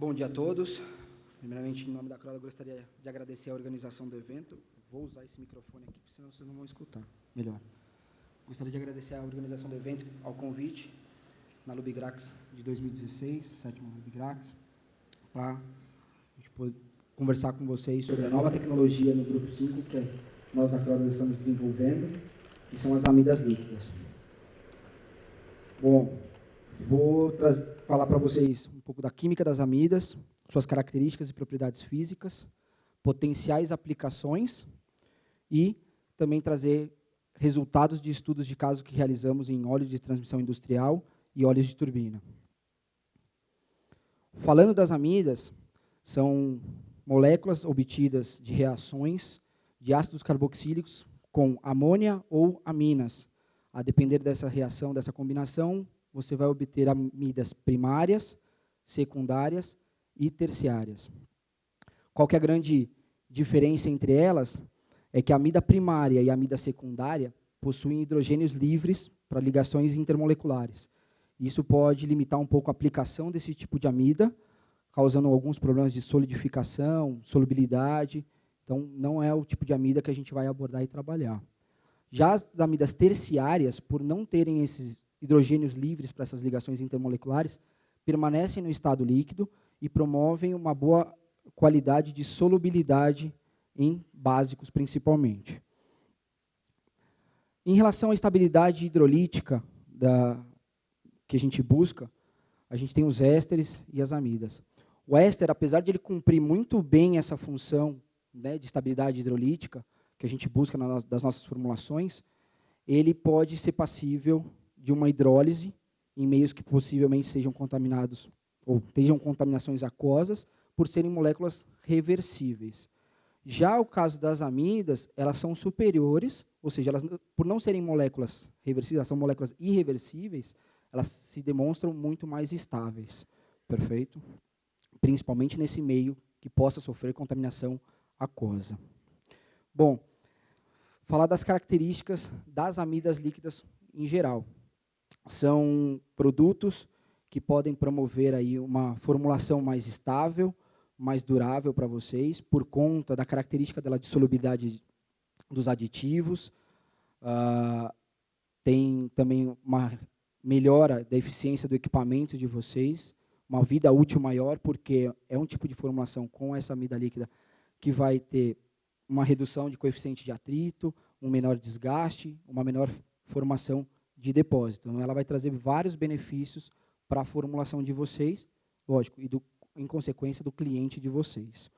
Bom dia a todos. Primeiramente, em nome da Croda, gostaria de agradecer a organização do evento. Vou usar esse microfone aqui, senão vocês não vão escutar. Melhor. Gostaria de agradecer a organização do evento, ao convite, na Lubigrax de 2016, sétima Lubigrax, para a gente poder conversar com vocês sobre a nova tecnologia no Grupo 5, que nós da Croda estamos desenvolvendo, que são as amidas líquidas. Bom, vou falar para vocês um pouco da química das amidas, suas características e propriedades físicas, potenciais aplicações e também trazer resultados de estudos de caso que realizamos em óleo de transmissão industrial e óleos de turbina. Falando das amidas, são moléculas obtidas de reações de ácidos carboxílicos com amônia ou aminas. A depender dessa reação, dessa combinação, você vai obter amidas primárias, secundárias e terciárias. Qual que é a grande diferença entre elas? É que a amida primária e a amida secundária possuem hidrogênios livres para ligações intermoleculares. Isso pode limitar um pouco a aplicação desse tipo de amida, causando alguns problemas de solidificação, solubilidade. Então, não é o tipo de amida que a gente vai abordar e trabalhar. Já as amidas terciárias, por não terem esses hidrogênios livres para essas ligações intermoleculares, permanecem no estado líquido e promovem uma boa qualidade de solubilidade em básicos, principalmente. Em relação à estabilidade hidrolítica que a gente busca, a gente tem os ésteres e as amidas. O éster, apesar de ele cumprir muito bem essa função, né, de estabilidade hidrolítica, que a gente busca das nossas formulações, ele pode ser passível de uma hidrólise em meios que possivelmente sejam contaminados ou tenham contaminações aquosas, por serem moléculas reversíveis. Já o caso das amidas, elas são superiores, ou seja, elas, por não serem moléculas reversíveis, elas são moléculas irreversíveis, elas se demonstram muito mais estáveis, perfeito? Principalmente nesse meio que possa sofrer contaminação aquosa. Bom, falar das características das amidas líquidas em geral. São produtos que podem promover aí uma formulação mais estável, mais durável para vocês, por conta da característica dela de solubilidade dos aditivos. Tem também uma melhora da eficiência do equipamento de vocês, uma vida útil maior, porque é um tipo de formulação com essa amida líquida que vai ter uma redução de coeficiente de atrito, um menor desgaste, uma menor formação de depósito. Então, ela vai trazer vários benefícios para a formulação de vocês, lógico, e em consequência do cliente de vocês.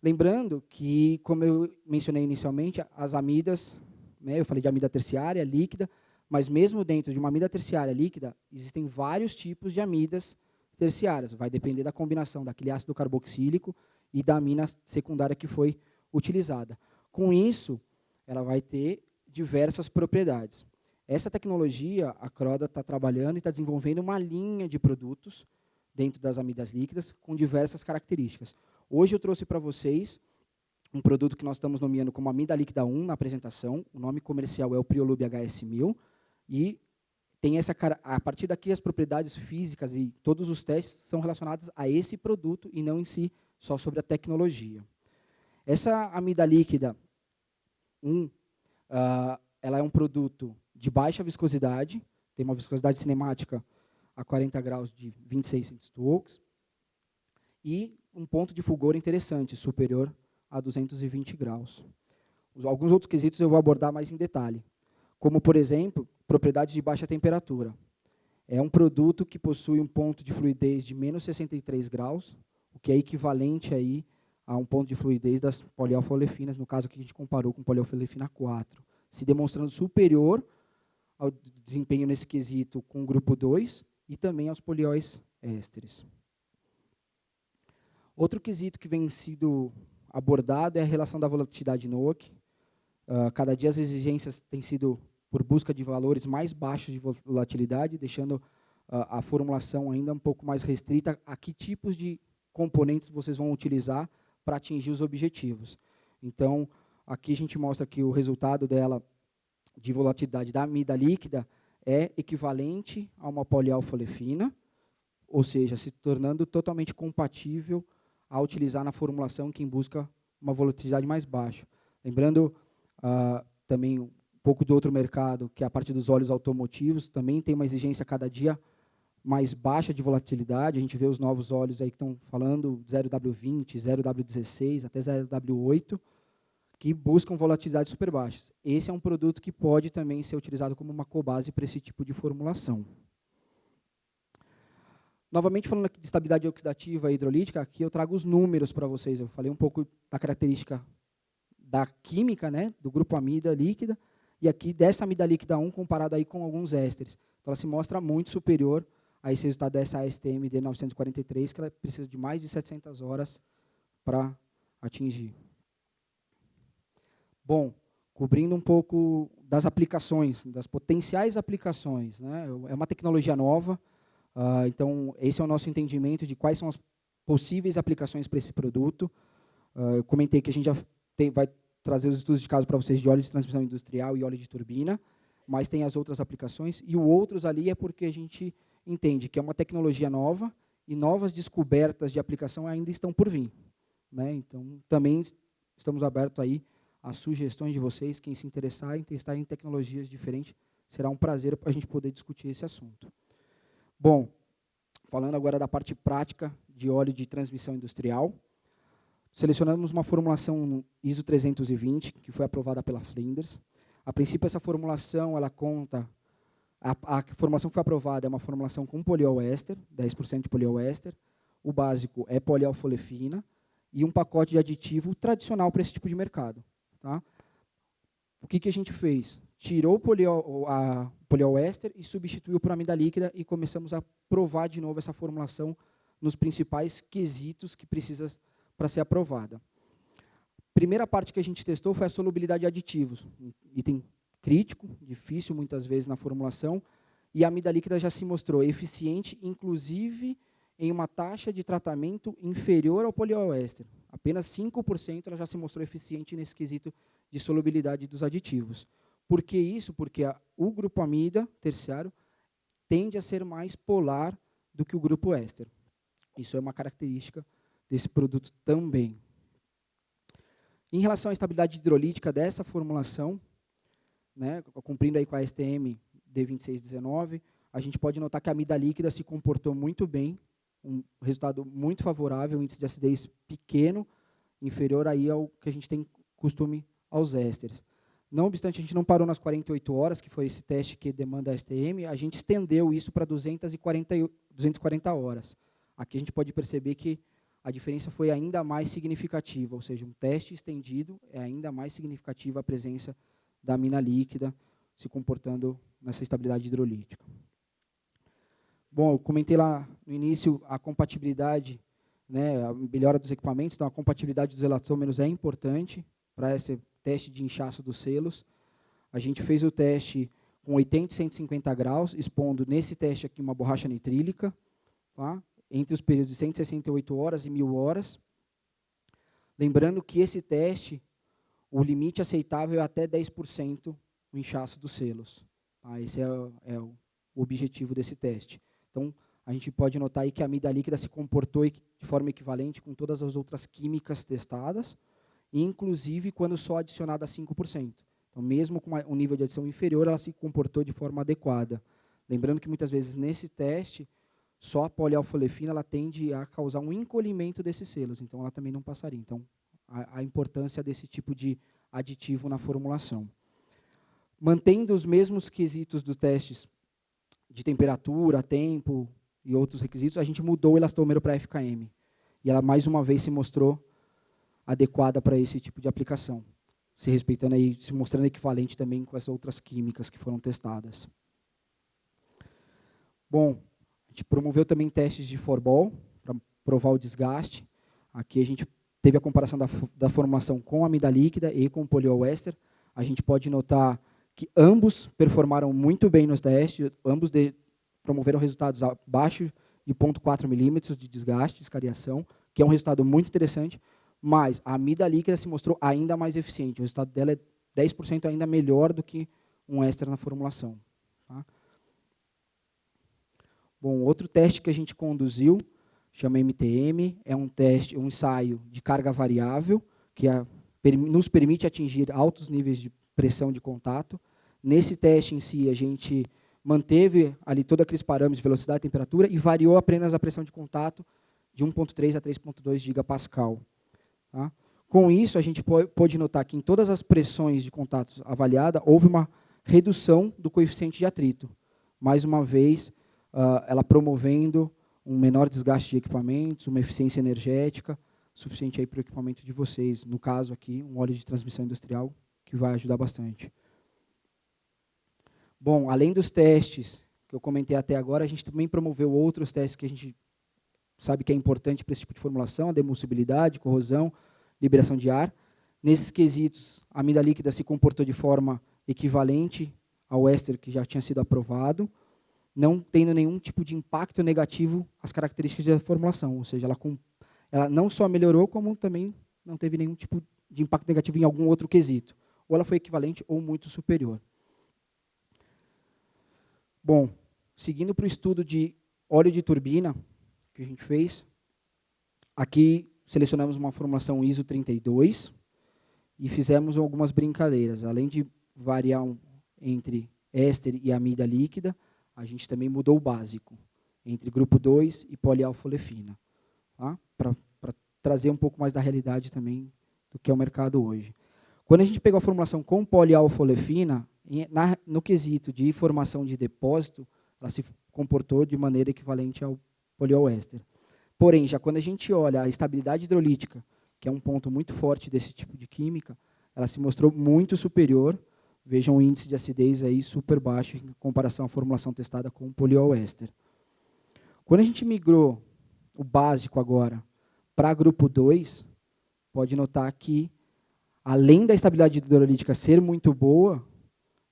Lembrando que, como eu mencionei inicialmente, as amidas, né, eu falei de amida terciária, líquida, mas mesmo dentro de uma amida terciária líquida, existem vários tipos de amidas terciárias. Vai depender da combinação daquele ácido carboxílico e da amina secundária que foi utilizada. Com isso, ela vai ter diversas propriedades. Essa tecnologia, a Croda está trabalhando e está desenvolvendo uma linha de produtos dentro das amidas líquidas com diversas características. Hoje eu trouxe para vocês um produto que nós estamos nomeando como amida líquida 1 na apresentação. O nome comercial é o Priolube HS1000 e tem a partir daqui as propriedades físicas e todos os testes são relacionados a esse produto e não em si só sobre a tecnologia. Essa amida líquida 1, ela é um produto de baixa viscosidade, tem uma viscosidade cinemática a 40 graus de 26 centímetros e um ponto de fulgor interessante, superior a 220 graus. Alguns outros quesitos eu vou abordar mais em detalhe, como, por exemplo, propriedades de baixa temperatura. É um produto que possui um ponto de fluidez de menos 63 graus, o que é equivalente aí a um ponto de fluidez das polialfa-olefinas, no caso que a gente comparou com polialfa-olefina 4, se demonstrando superior ao desempenho nesse quesito com o grupo 2 e também aos polióis ésteres. Outro quesito que vem sido abordado é a relação da volatilidade NOAC. Cada dia as exigências têm sido por busca de valores mais baixos de volatilidade, deixando a formulação ainda um pouco mais restrita a que tipos de componentes vocês vão utilizar para atingir os objetivos. Então, aqui a gente mostra que o resultado dela de volatilidade da amida líquida é equivalente a uma polialfa-olefina, ou seja, se tornando totalmente compatível a utilizar na formulação quem busca uma volatilidade mais baixa. Lembrando também um pouco do outro mercado, que é a parte dos óleos automotivos, também tem uma exigência cada dia mais baixa de volatilidade. A gente vê os novos óleos aí que estão falando 0W20, 0W16, até 0W8, que buscam volatilidades super baixas. Esse é um produto que pode também ser utilizado como uma cobase para esse tipo de formulação. Novamente, falando aqui de estabilidade oxidativa e hidrolítica, aqui eu trago os números para vocês. Eu falei um pouco da característica da química, né, do grupo amida líquida, e aqui dessa amida líquida 1 comparado aí com alguns ésteres. Então, ela se mostra muito superior a esse resultado dessa ASTM D943, que ela precisa de mais de 700 horas para atingir. Bom, cobrindo um pouco das aplicações, das potenciais aplicações, né, é uma tecnologia nova. Então, esse é o nosso entendimento de quais são as possíveis aplicações para esse produto. Eu comentei que a gente já vai trazer os estudos de caso para vocês de óleo de transmissão industrial e óleo de turbina, mas tem as outras aplicações. E o outros ali é porque a gente entende que é uma tecnologia nova e novas descobertas de aplicação ainda estão por vir, né? Então, também estamos abertos aí às sugestões de vocês. Quem se interessar em testar em tecnologias diferentes, será um prazer para a gente poder discutir esse assunto. Bom, falando agora da parte prática de óleo de transmissão industrial, selecionamos uma formulação ISO 320, que foi aprovada pela Flinders. A princípio, essa formulação, ela conta... A formulação que foi aprovada é uma formulação com poliéster, 10% de poliéster. O básico é polialfolefina e um pacote de aditivo tradicional para esse tipo de mercado. Tá? O que a gente fez? Tirou o poliéster e substituiu por amida líquida e começamos a provar de novo essa formulação nos principais quesitos que precisa para ser aprovada. Primeira parte que a gente testou foi a solubilidade de aditivos, um item crítico, difícil muitas vezes na formulação, e a amida líquida já se mostrou eficiente, inclusive em uma taxa de tratamento inferior ao poliéster. Apenas 5% ela já se mostrou eficiente nesse quesito de solubilidade dos aditivos. Por que isso? Porque o grupo amida terciário tende a ser mais polar do que o grupo éster. Isso é uma característica desse produto também. Em relação à estabilidade hidrolítica dessa formulação, né, cumprindo aí com a STM D2619, a gente pode notar que a amida líquida se comportou muito bem, um resultado muito favorável, um índice de acidez pequeno, inferior aí ao que a gente tem costume aos ésteres. Não obstante, a gente não parou nas 48 horas, que foi esse teste que demanda a STM, a gente estendeu isso para 240 horas. Aqui a gente pode perceber que a diferença foi ainda mais significativa, ou seja, um teste estendido é ainda mais significativa a presença da amina líquida se comportando nessa estabilidade hidrolítica. Bom, eu comentei lá no início a compatibilidade, né, a melhora dos equipamentos, então a compatibilidade dos elatômeros é importante para esse teste de inchaço dos selos. A gente fez o teste com 80 e 150 graus, expondo nesse teste aqui uma borracha nitrílica, tá? Entre os períodos de 168 horas e 1000 horas. Lembrando que esse teste, o limite aceitável é até 10% o inchaço dos selos. Tá? Esse é o objetivo desse teste. Então, a gente pode notar aí que a amida líquida se comportou de forma equivalente com todas as outras químicas testadas, inclusive quando só adicionada a 5%. Então, mesmo com um nível de adição inferior, ela se comportou de forma adequada. Lembrando que, muitas vezes, nesse teste, só a polialfolefina ela tende a causar um encolhimento desses selos, então ela também não passaria. Então, a importância desse tipo de aditivo na formulação. Mantendo os mesmos quesitos dos testes de temperatura, tempo e outros requisitos, a gente mudou o elastômero para FKM. E ela, mais uma vez, se mostrou adequada para esse tipo de aplicação, se respeitando aí, se mostrando equivalente também com as outras químicas que foram testadas. Bom, a gente promoveu também testes de Forbol, para provar o desgaste. Aqui a gente teve a comparação da formulação com a amida líquida e com o poliéster. A gente pode notar que ambos performaram muito bem nos testes, ambos promoveram resultados abaixo de 0,4 milímetros de desgaste, de escariação, que é um resultado muito interessante, mas a amida líquida se mostrou ainda mais eficiente. O resultado dela é 10% ainda melhor do que um éster na formulação. Tá? Bom, outro teste que a gente conduziu, chama MTM, é um teste, um ensaio de carga variável, que nos permite atingir altos níveis de pressão de contato. Nesse teste em si, a gente manteve ali todos aqueles parâmetros de velocidade e temperatura e variou apenas a pressão de contato de 1,3 a 3,2 gigapascal. Tá? Com isso, a gente pôde notar que em todas as pressões de contato avaliadas, houve uma redução do coeficiente de atrito. Mais uma vez, ela promovendo um menor desgaste de equipamentos, uma eficiência energética, suficiente para o equipamento de vocês. No caso aqui, um óleo de transmissão industrial, que vai ajudar bastante. Bom, além dos testes que eu comentei até agora, a gente também promoveu outros testes que a gente sabe que é importante para esse tipo de formulação, a demulsibilidade, corrosão, liberação de ar. Nesses quesitos, a amida líquida se comportou de forma equivalente ao éster que já tinha sido aprovado, não tendo nenhum tipo de impacto negativo às características da formulação, ou seja, ela não só melhorou, como também não teve nenhum tipo de impacto negativo em algum outro quesito. Ou ela foi equivalente ou muito superior. Bom, seguindo para o estudo de óleo de turbina que a gente fez, aqui selecionamos uma formulação ISO 32 e fizemos algumas brincadeiras. Além de variar entre éster e amida líquida, a gente também mudou o básico, entre grupo 2 e polialfolefina, tá? Para trazer um pouco mais da realidade também do que é o mercado hoje. Quando a gente pegou a formulação com polialfolefina, no quesito de formação de depósito, ela se comportou de maneira equivalente ao poliéster. Porém, já quando a gente olha a estabilidade hidrolítica, que é um ponto muito forte desse tipo de química, ela se mostrou muito superior. Vejam o índice de acidez aí super baixo em comparação à formulação testada com o poliéster. Quando a gente migrou o básico agora para grupo 2, pode notar que, além da estabilidade hidrolítica ser muito boa,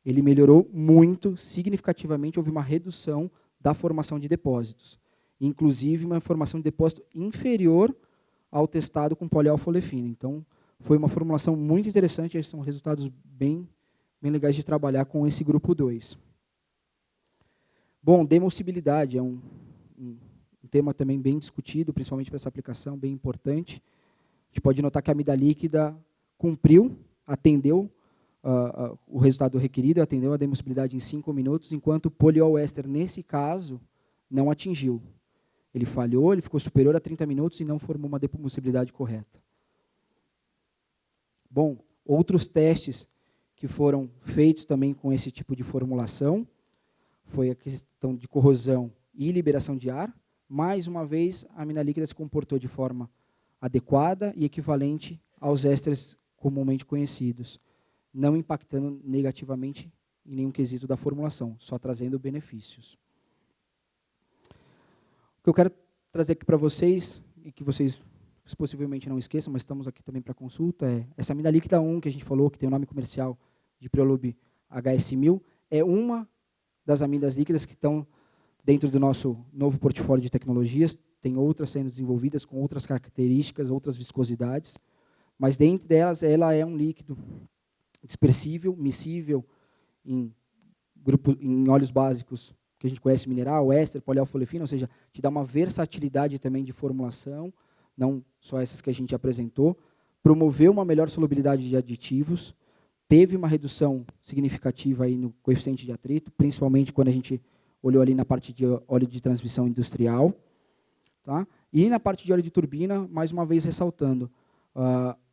ele melhorou muito, significativamente, houve uma redução da formação de depósitos. Inclusive, uma formação de depósito inferior ao testado com polialfolefina. Então, foi uma formulação muito interessante, esses são resultados bem legais de trabalhar com esse grupo 2. Bom, demulsibilidade é um tema também bem discutido, principalmente para essa aplicação, bem importante. A gente pode notar que a amida líquida cumpriu, atendeu o resultado requerido, atendeu a demulsibilidade em 5 minutos, enquanto o poliéster, nesse caso, não atingiu. Ele falhou, ele ficou superior a 30 minutos e não formou uma demulsibilidade correta. Bom, outros testes que foram feitos também com esse tipo de formulação foi a questão de corrosão e liberação de ar. Mais uma vez, a amina líquida se comportou de forma adequada e equivalente aos ésteres comumente conhecidos, não impactando negativamente em nenhum quesito da formulação, só trazendo benefícios. O que eu quero trazer aqui para vocês, e que vocês possivelmente não esqueçam, mas estamos aqui também para consulta, é essa amida líquida 1 que a gente falou, que tem o nome comercial de Priolube HS1000, é uma das amidas líquidas que estão dentro do nosso novo portfólio de tecnologias. Tem outras sendo desenvolvidas com outras características, outras viscosidades, mas dentre delas ela é um líquido dispersível, miscível em óleos básicos que a gente conhece, mineral, éster, polialfolefina, ou seja, te dá uma versatilidade também de formulação, não só essas que a gente apresentou, promoveu uma melhor solubilidade de aditivos, teve uma redução significativa aí no coeficiente de atrito, principalmente quando a gente olhou ali na parte de óleo de transmissão industrial, tá? E na parte de óleo de turbina, mais uma vez ressaltando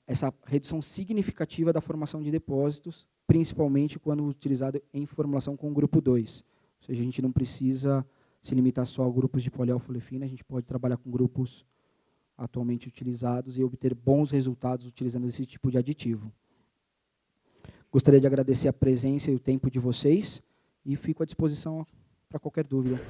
essa redução significativa da formação de depósitos, principalmente quando utilizado em formulação com o grupo 2. Ou seja, a gente não precisa se limitar só a grupos de polialfolefina, a gente pode trabalhar com grupos atualmente utilizados e obter bons resultados utilizando esse tipo de aditivo. Gostaria de agradecer a presença e o tempo de vocês e fico à disposição para qualquer dúvida.